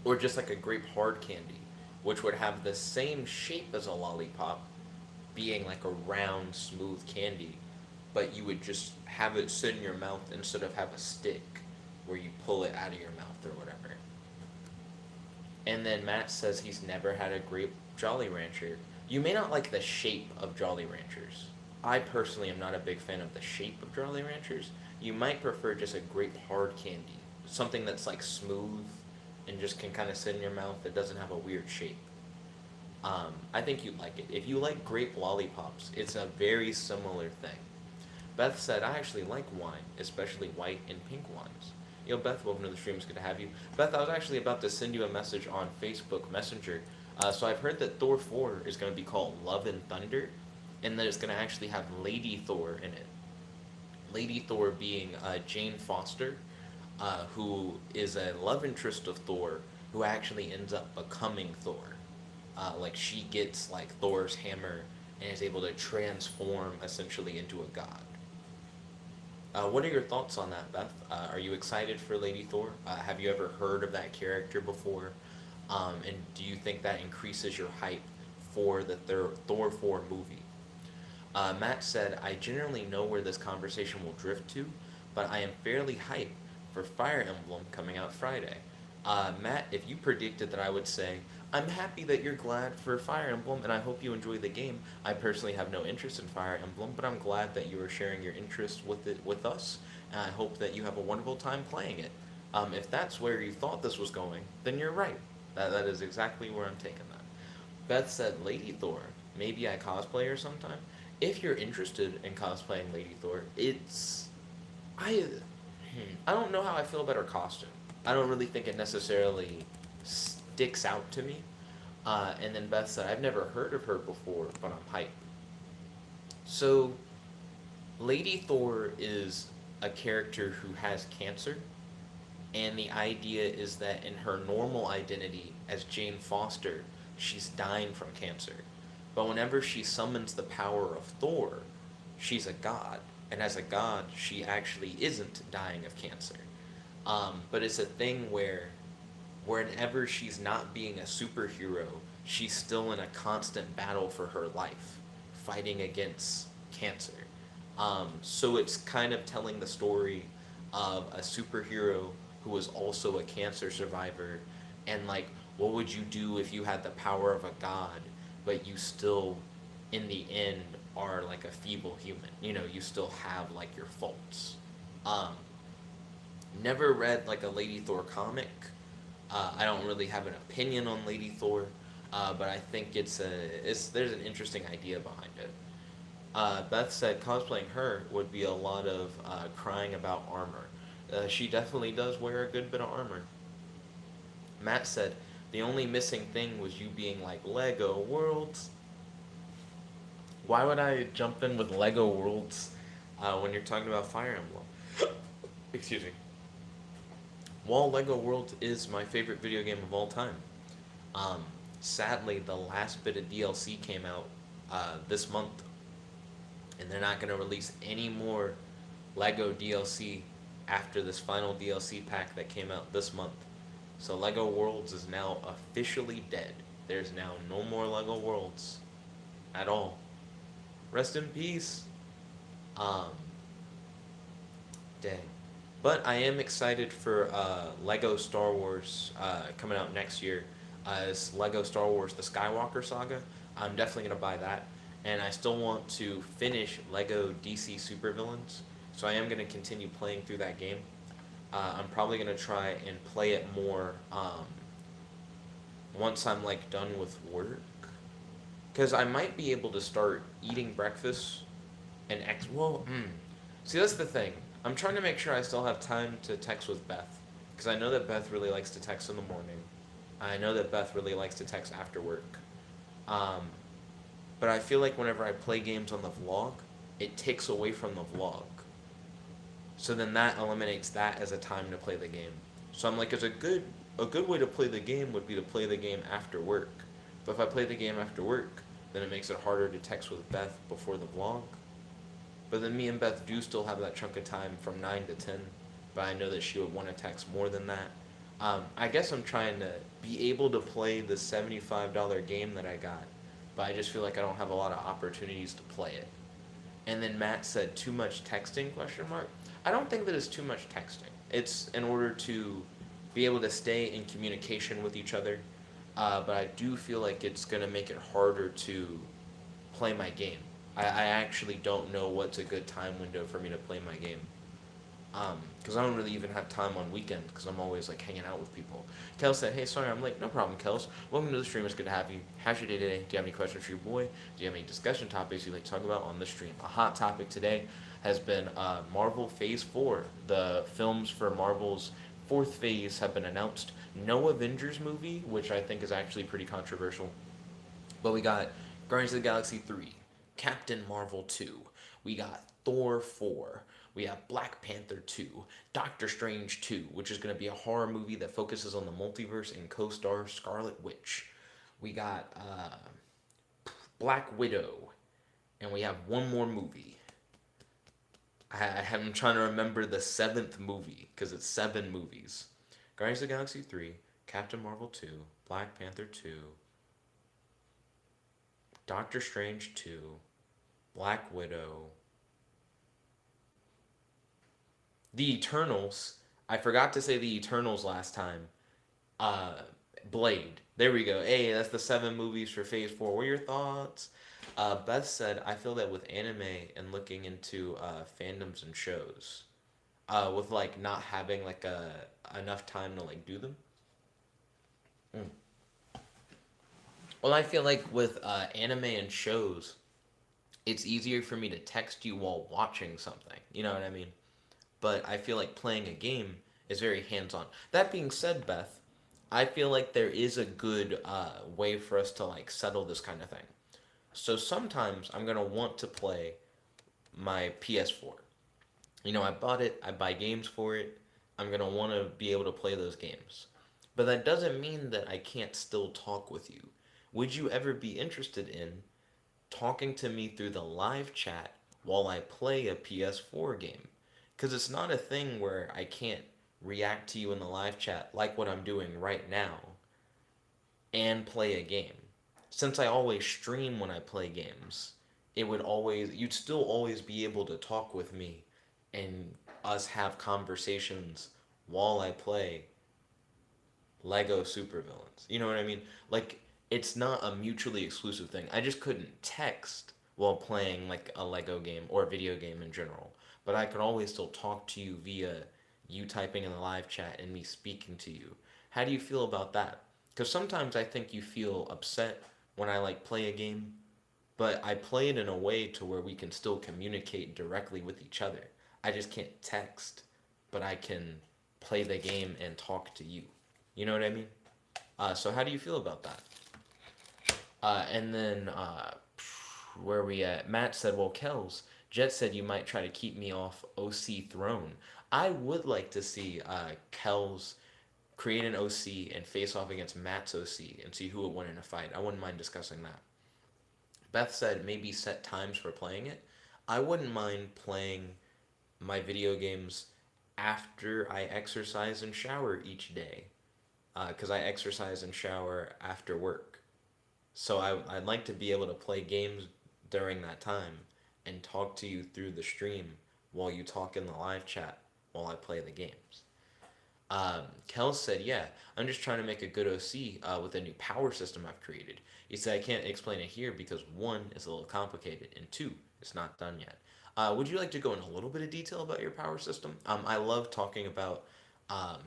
Or just like a grape hard candy, which would have the same shape as a lollipop, being like a round, smooth candy, but you would just have it sit in your mouth instead of have a stick where you pull it out of your mouth or whatever. And then Matt says he's never had a grape Jolly Rancher. You may not like the shape of Jolly Ranchers. I personally am not a big fan of the shape of Jolly Ranchers. You might prefer just a grape hard candy, something that's like smooth and just can kind of sit in your mouth that doesn't have a weird shape. I think you'd like it. If you like grape lollipops, it's a very similar thing. Beth said, I actually like wine, especially white and pink wines. Yo, Beth, welcome to the stream. It's good to have you. Beth, I was actually about to send you a message on Facebook Messenger. So I've heard that Thor 4 is going to be called Love and Thunder, and that it's going to actually have Lady Thor in it. Lady Thor being Jane Foster, who is a love interest of Thor, who actually ends up becoming Thor. Like she gets like Thor's hammer and is able to transform essentially into a god. What are your thoughts on that, Beth? Are you excited for Lady Thor? Have you ever heard of that character before? And do you think that increases your hype for the Thor 4 movie? Matt said, I generally know where this conversation will drift to, but I am fairly hyped for Fire Emblem coming out Friday. Matt, if you predicted that I would say, I'm happy that you're glad for Fire Emblem and I hope you enjoy the game. I personally have no interest in Fire Emblem, but I'm glad that you are sharing your interest with it with us, and I hope that you have a wonderful time playing it. If that's where you thought this was going, then you're right. That is exactly where I'm taking that. Beth said, Lady Thor. Maybe I cosplay her sometime. If you're interested in cosplaying Lady Thor, it's I I don't know how I feel about her costume. I don't really think it necessarily sticks out to me. And then Beth said, I've never heard of her before, but I'm hyped. So, Lady Thor is a character who has cancer, and the idea is that in her normal identity as Jane Foster, she's dying from cancer. But whenever she summons the power of Thor, she's a god. And as a god, she actually isn't dying of cancer. But it's a thing where whenever she's not being a superhero, she's still in a constant battle for her life, fighting against cancer. So it's kind of telling the story of a superhero who was also a cancer survivor, and like, what would you do if you had the power of a god, but you still, in the end, are like a feeble human? You know, you still have like your faults. Um, Never read like a Lady Thor comic. I don't really have an opinion on Lady Thor, but I think it's there's an interesting idea behind it. Beth said cosplaying her would be a lot of crying about armor. She definitely does wear a good bit of armor. Matt said the only missing thing was you being like Lego Worlds. Why would I jump in with Lego Worlds when you're talking about Fire Emblem? Excuse me. While Lego Worlds is my favorite video game of all time, um, sadly the last bit of DLC came out this month, and they're not going to release any more Lego DLC after this final DLC pack that came out this month. So Lego Worlds is now officially dead. There's now no more Lego Worlds at all. Rest in peace. Um, Dang. But I am excited for Lego Star Wars coming out next year. It's Lego Star Wars The Skywalker Saga. I'm definitely going to buy that. And I still want to finish Lego DC Supervillains. So I am going to continue playing through that game. I'm probably going to try and play it more once I'm like done with work. Because I might be able to start eating breakfast and see, that's the thing. I'm trying to make sure I still have time to text with Beth. Because I know that Beth really likes to text in the morning. I know that Beth really likes to text after work. Um, but I feel like whenever I play games on the vlog, it takes away from the vlog. So then that eliminates that as a time to play the game. So I'm like, it's a good way to play the game would be to play the game after work. But if I play the game after work, then it makes it harder to text with Beth before the vlog. But then me and Beth do still have that chunk of time from 9 to 10. But I know that she would want to text more than that. I guess I'm trying to be able to play the $75 game that I got. But I just feel like I don't have a lot of opportunities to play it. And then Matt said, too much texting, question mark. I don't think that it's too much texting. It's in order to be able to stay in communication with each other. But I do feel like it's going to make it harder to play my game. I actually don't know what's a good time window for me to play my game. Because I don't really even have time on weekends because I'm always like hanging out with people. Kel said, hey, sorry I'm late. No problem, Kels. Welcome to the stream. It's good to have you. How's your day today? Do you have any questions for your boy? Do you have any discussion topics you'd like to talk about on the stream? A hot topic today has been Marvel Phase 4. The films for Marvel's fourth phase have been announced. No Avengers movie, which I think is actually pretty controversial. But we got Guardians of the Galaxy 3, Captain Marvel 2, we got Thor 4, we have Black Panther 2, Doctor Strange 2, which is going to be a horror movie that focuses on the multiverse and co-stars Scarlet Witch. We got Black Widow, and we have one more movie. I'm trying to remember the seventh movie because it's seven movies. Guardians of the Galaxy 3, Captain Marvel 2, Black Panther 2, Doctor Strange 2, Black Widow, The Eternals. I forgot to say The Eternals last time. Uh, Blade. There we go. Hey, that's the seven movies for Phase 4. What are your thoughts? Beth said, I feel that with anime and looking into fandoms and shows, with like not having like enough time to like do them. Mm. Well, I feel like with anime and shows, it's easier for me to text you while watching something. You know what I mean? But I feel like playing a game is very hands on. That being said, Beth, I feel like there is a good way for us to like settle this kind of thing. So sometimes I'm gonna want to play my PS4. You know, I bought it, I buy games for it. I'm gonna want to be able to play those games. But that doesn't mean that I can't still talk with you. Would you ever be interested in talking to me through the live chat while I play a PS4 game? Because it's not a thing where I can't react to you in the live chat like what I'm doing right now and play a game. Since I always stream when I play games, you'd still always be able to talk with me and us have conversations while I play Lego supervillains. You know what I mean? Like, it's not a mutually exclusive thing. I just couldn't text while playing like a Lego game or a video game in general. But I could always still talk to you via you typing in the live chat and me speaking to you. How do you feel about that? Because sometimes I think you feel upset when I like play a game, but I play it in a way to where we can still communicate directly with each other. I just can't text, but I can play the game and talk to you. You know what I mean? So how do you feel about that? And then where are we at? Matt said, "Well, Kels, Jet said you might try to keep me off OC throne." I would like to see Kels create an OC and face off against Matt's OC and see who would win in a fight. I wouldn't mind discussing that. Beth said maybe set times for playing it. I wouldn't mind playing my video games after I exercise and shower each day because I exercise and shower after work. So I'd like to be able to play games during that time and talk to you through the stream while you talk in the live chat while I play the games. Kel said, yeah, I'm just trying to make a good OC with a new power system I've created. He said, I can't explain it here because one, it's a little complicated, and two, it's not done yet. Would you like to go in a little bit of detail about your power system? I love talking about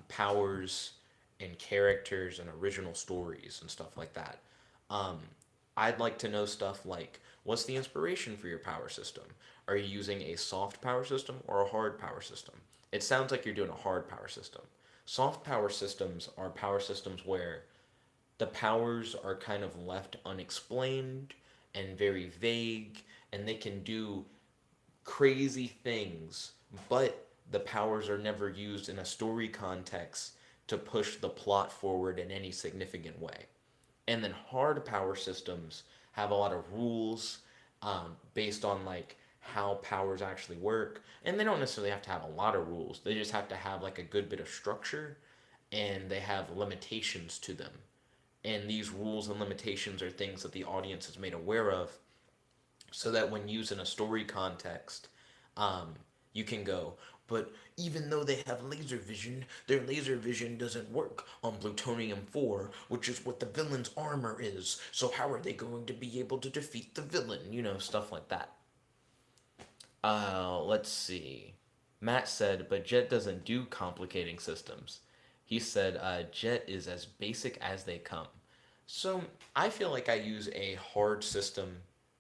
powers and characters and original stories and stuff like that. Um, I'd like to know stuff like what's the inspiration for your power system? Are you using a soft power system or a hard power system? It sounds like you're doing a hard power system. Soft power systems are power systems where the powers are kind of left unexplained and very vague, and they can do crazy things, but the powers are never used in a story context to push the plot forward in any significant way. And then hard power systems have a lot of rules based on like how powers actually work, and they don't necessarily have to have a lot of rules. They just have to have like a good bit of structure, and they have limitations to them. And these rules and limitations are things that the audience is made aware of, so that when used in a story context, um, you can go, but even though they have laser vision, their laser vision doesn't work on plutonium 4, which is what the villain's armor is. So how are they going to be able to defeat the villain? You know, stuff like that. Let's see. Matt said, but Jet doesn't do complicating systems. He said, Jet is as basic as they come. So I feel like I use a hard system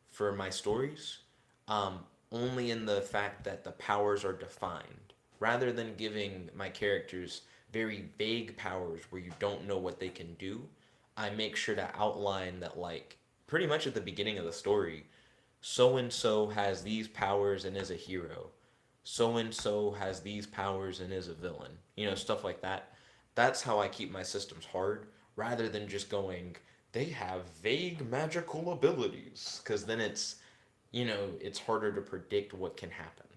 for my stories, um, only in the fact that the powers are defined, rather than giving my characters very vague powers where you don't know what they can do. I make sure to outline that, like, pretty much at the beginning of the story, so and so has these powers and is a hero. So and so has these powers and is a villain. You know, stuff like that. That's how I keep my systems hard rather than just going, they have vague magical abilities. Because then it's, it's harder to predict what can happen.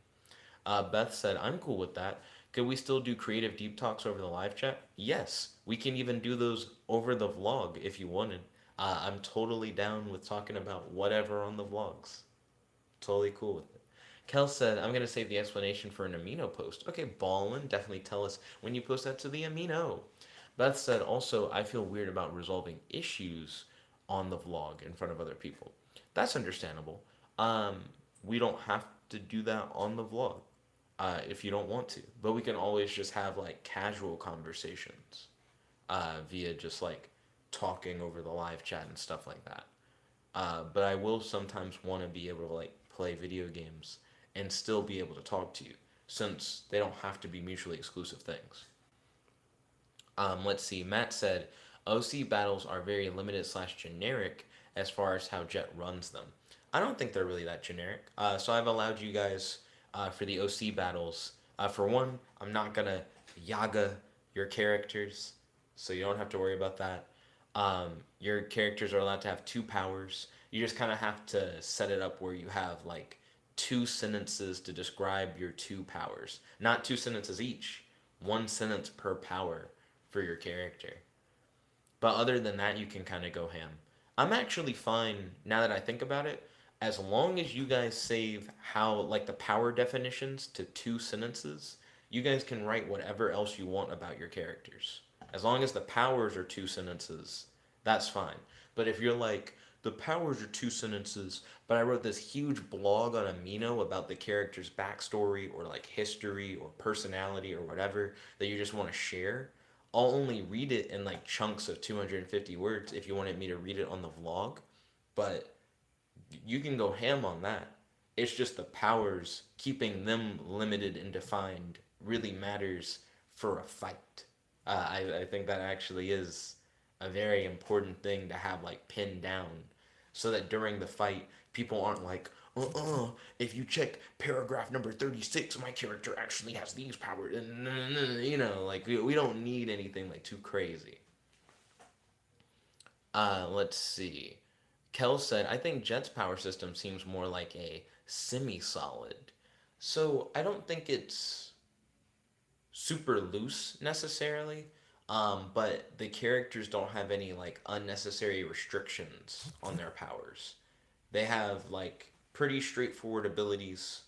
Beth said, I'm cool with that. Could we still do creative deep talks over the live chat? Yes. We can even do those over the vlog if you wanted. I'm totally down with talking about whatever on the vlogs. Totally cool with it. Kel said, I'm going to save the explanation for an amino post. Okay, Ballin, definitely tell us when you post that to the amino. Beth said, also, I feel weird about resolving issues on the vlog in front of other people. That's understandable. Um, we don't have to do that on the vlog if you don't want to. But we can always just have like casual conversations via just like talking over the live chat and stuff like that. But I will sometimes want to be able to like play video games and still be able to talk to you, since they don't have to be mutually exclusive things. Let's see. Matt said OC battles are very limited slash generic as far as how Jet runs them. I don't think they're really that generic. So I've allowed you guys for the OC battles. For one, I'm not gonna Yaga your characters, so you don't have to worry about that. Your characters are allowed to have two powers. You just kind of have to set it up where you have like two sentences to describe your two powers. Not two sentences each, one sentence per power for your character. But other than that, you can kind of go ham. I'm actually fine now that I think about it, as long as you guys save how, like, the power definitions to two sentences, you guys can write whatever else you want about your characters. As long as the powers are two sentences, that's fine. But if you're like, the powers are two sentences, but I wrote this huge blog on Amino about the character's backstory or like history or personality or whatever that you just want to share, I'll only read it in like chunks of 250 words if you wanted me to read it on the vlog. But you can go ham on that. It's just the powers, keeping them limited and defined, really matters for a fight. I think that actually is a very important thing to have like pinned down, so that during the fight, people aren't like, if you check paragraph number 36, my character actually has these powers. Like, we don't need anything like too crazy. Let's see. Kel said, I think Jet's power system seems more like a semi solid. So I don't think it's super loose necessarily. But the characters don't have any like unnecessary restrictions on their powers. They have like pretty straightforward abilities,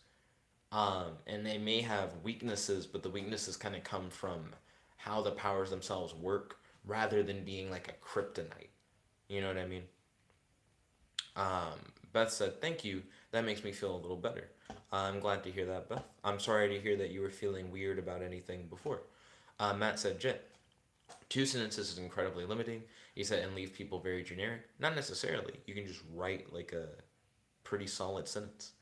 and they may have weaknesses, but the weaknesses kind of come from how the powers themselves work rather than being like a kryptonite. You know what I mean? Um, Beth said, "Thank you. That makes me feel a little better." I'm glad to hear that, Beth. I'm sorry to hear that you were feeling weird about anything before. Matt said, Jet, two sentences is incredibly limiting. He said, and leave people very generic. Not necessarily. You can just write like a pretty solid sentence.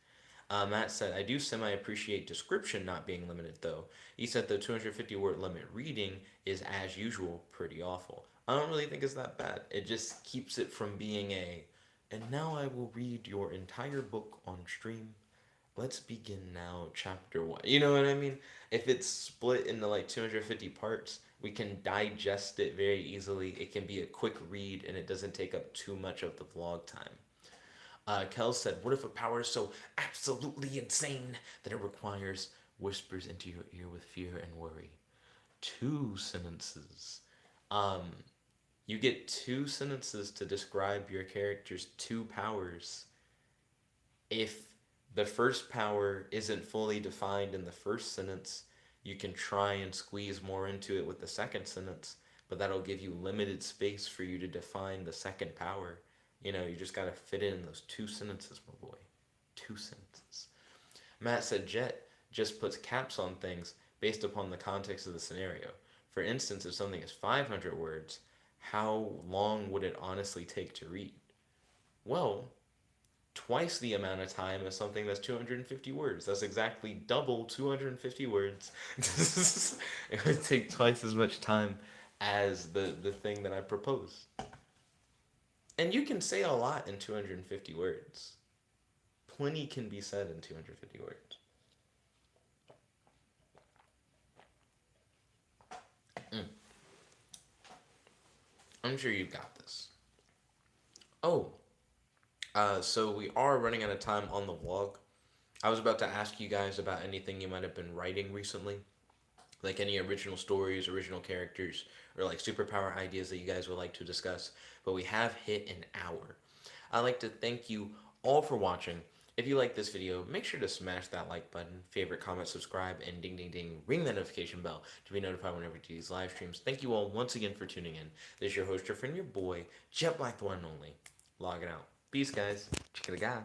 Matt said, I do semi appreciate description not being limited though. He said the 250 word limit reading is, as usual, pretty awful. I don't really think it's that bad. It just keeps it from being a, and now I will read your entire book on stream. Let's begin now, chapter one. You know what I mean? If it's split into like 250 parts, we can digest it very easily. It can be a quick read and it doesn't take up too much of the vlog time. Kel said, what if a power is so absolutely insane that it requires whispers into your ear with fear and worry? Two sentences. Um, you get two sentences to describe your character's two powers. If the first power isn't fully defined in the first sentence, you can try and squeeze more into it with the second sentence, but that'll give you limited space for you to define the second power. You just gotta fit it in those two sentences, my boy. Two sentences. Matt said Jet just puts caps on things based upon the context of the scenario. For instance, if something is 500 words, how long would it honestly take to read? Well, twice the amount of time as something that's 250 words. That's exactly double 250 words. It would take twice as much time as the thing that I proposed. And you can say a lot in 250 words. Plenty can be said in 250 words. Mm. I'm sure you've got this. Oh, so we are running out of time on the vlog. I was about to ask you guys about anything you might have been writing recently, like any original stories, original characters, or like superpower ideas that you guys would like to discuss, but we have hit an hour. I'd like to thank you all for watching. If you like this video, make sure to smash that like button, favorite, comment, subscribe, and ding ding ding, ring that notification bell to be notified whenever we do these live streams. Thank you all once again for tuning in. This is your host, your friend, your boy, Jet Black the one and only, logging out. Peace, guys. Chickadee.